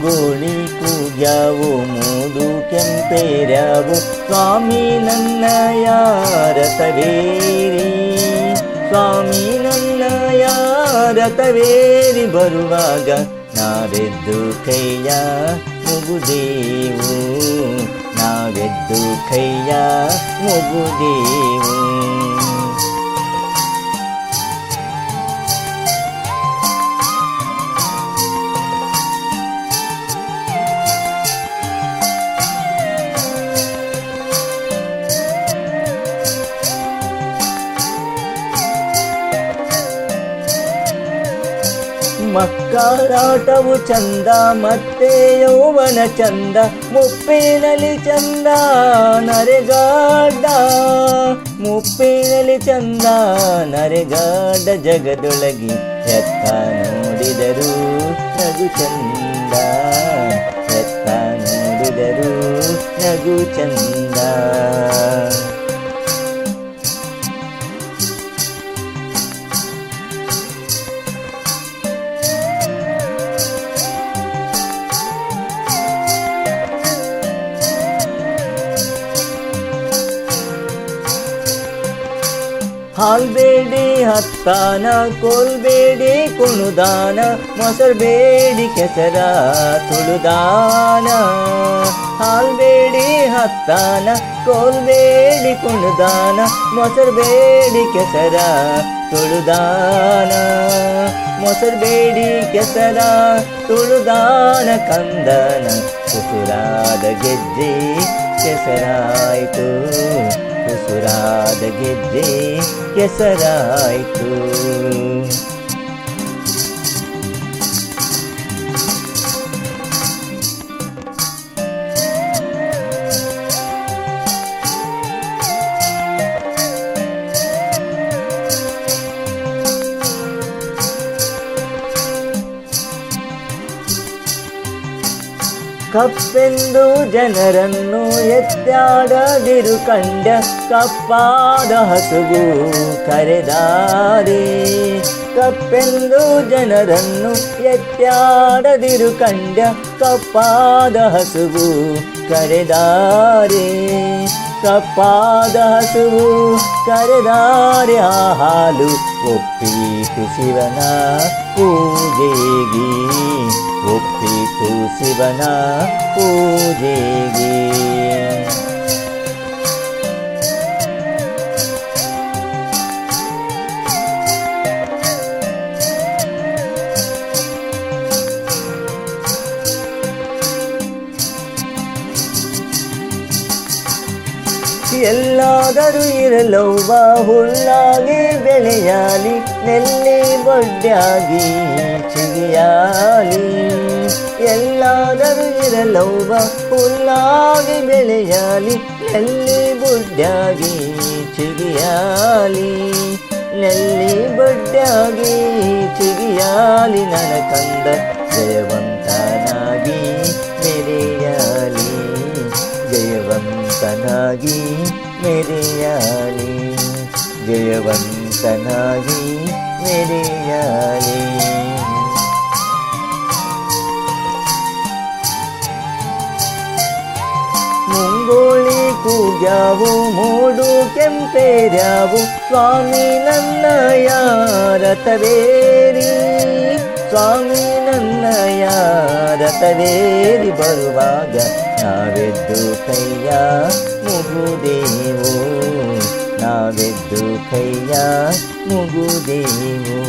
ಮುಂಗೋಳಿ ಕೂಗ್ಯಾವು ಮೂಡು ಕೆಂಪೇರ್ಯಾವು ಸ್ವಾಮಿ ನನ್ನಯ ರಥವೇರಿ ಸ್ವಾಮಿ ನನ್ನಯ ರಥವೇರಿ ಬರುವಾಗ ನಾವೆದ್ದು ಕೈಯ ಮುಗುದೇವು ನಾವೆದ್ದು ಕೈಯ ಮುಗುದೇವು ಮಕ್ಕಳಾಟವು ಚಂದ ಮತ್ತೆ ಯೌವನ ಚಂದ ಮುಪ್ಪಿನಲ್ಲಿ ಚಂದ ನರೆಗಾಡ ಮುಪ್ಪಿನಲ್ಲಿ ಚಂದ ನರೆಗಾಡ ಜಗದೊಳಗಿ ಎತ್ತ ನೋಡಿದರು ನಗು ಚಂದ ಎತ್ತ ನೋಡಿದರು ನಗು ಚಂದ ಹಾಲ್ಬೇಡಿ ಹತ್ತಾನ ಕೋಲ್ಬೇಡಿ ಕುಣುದಾನ ಮೊಸರ್ಬೇಡಿ ಕೆಸರ ತುಳುದಾನ ಹಾಲ್ಬೇಡಿ ಹತ್ತಾನ ಕೋಲ್ಬೇಡಿ ಕುಣುದಾನ ಮೊಸರ್ಬೇಡಿ ಕೆಸರ ತುಳುದಾನ ಮೊಸರ್ಬೇಡಿ ಕೆಸರ ತುಳುದಾನ ಕಂದನ ಕುಸುರಾದ ಗೆಜ್ಜೆ ಕೆಸರಾಯಿತು ಕುಸುರಾದ ಗೆಜ್ಜೆ ಕೆಸರಾಯಿತು ಕಪ್ಪೆಂದು ಜನರನ್ನು ಎತ್ತಾಡದಿರು ಕಂಡ ಕಪ್ಪಾದ ಹಸುವು ಕರೆದಾರೆ ಕಪ್ಪೆಂದು ಜನರನ್ನು ಎತ್ತಾಡದಿರು ಕಂಡ ಕಪ್ಪಾದ ಹಸುವು ಕರೆದಾರೆ ಕಪ್ಪಾದ ಹಸುವು ಕರೆದಾರೆ ಆ ಹಾಲು ಒಪ್ಪಿತು ಶಿವನ ಪೂಜೆಗೆ ಒಪ್ಪಿತು ಶಿವನ ಪೂಜೆಗೆ ಎಲ್ಲಾದರೂ ಇರಲವ್ವ ಹುಲ್ಲಾಗಿ ಬೆಳೆಯಾಲಿ ನೆಲ್ಲಿ ಬೊಡ್ಡಾಗಿ ಚಿಗಿಯಾಲಿ ಎಲ್ಲಾದರೂ ಇರಲವ್ವ ಹುಲ್ಲಾಗಿ ಬೆಳೆಯಾಲಿ ನೆಲ್ಲಿ ಬೊಡ್ಡಾಗಿ ಚಿಗಿಯಾಲಿ ನೆಲ್ಲಿ ಬೊಡ್ಡಾಗಿ ಚಿಗಿಯಾಲಿ ನನ್ನ ಕಂದ ಜಯವಂತನಾಗಿ ಮೆರೆಯಾಲಿ ಜಯವಂತನಾಗಿ ಮೆರೆಯಾಲಿ ಜಯವಂತನಾಗಿ ಮೆರೆಯಾಲಿ ಮುಂಗೋಳಿ ಕೂಗ್ಯಾವು ಮೂಡು ಕೆಂಪೇರ್ಯಾವು ಸ್ವಾಮಿ ನನ್ನಯ ರಥವೇರಿ ಸ್ವಾಮಿ ನನ್ನಯ ರಥವೇರಿ ಬರುವಾಗ ನಾವೆದ್ದು ಕೈಯ ಮುಗುದೇವು ನಾವೆದ್ದು ಕೈಯ ಮುಗುದೇವು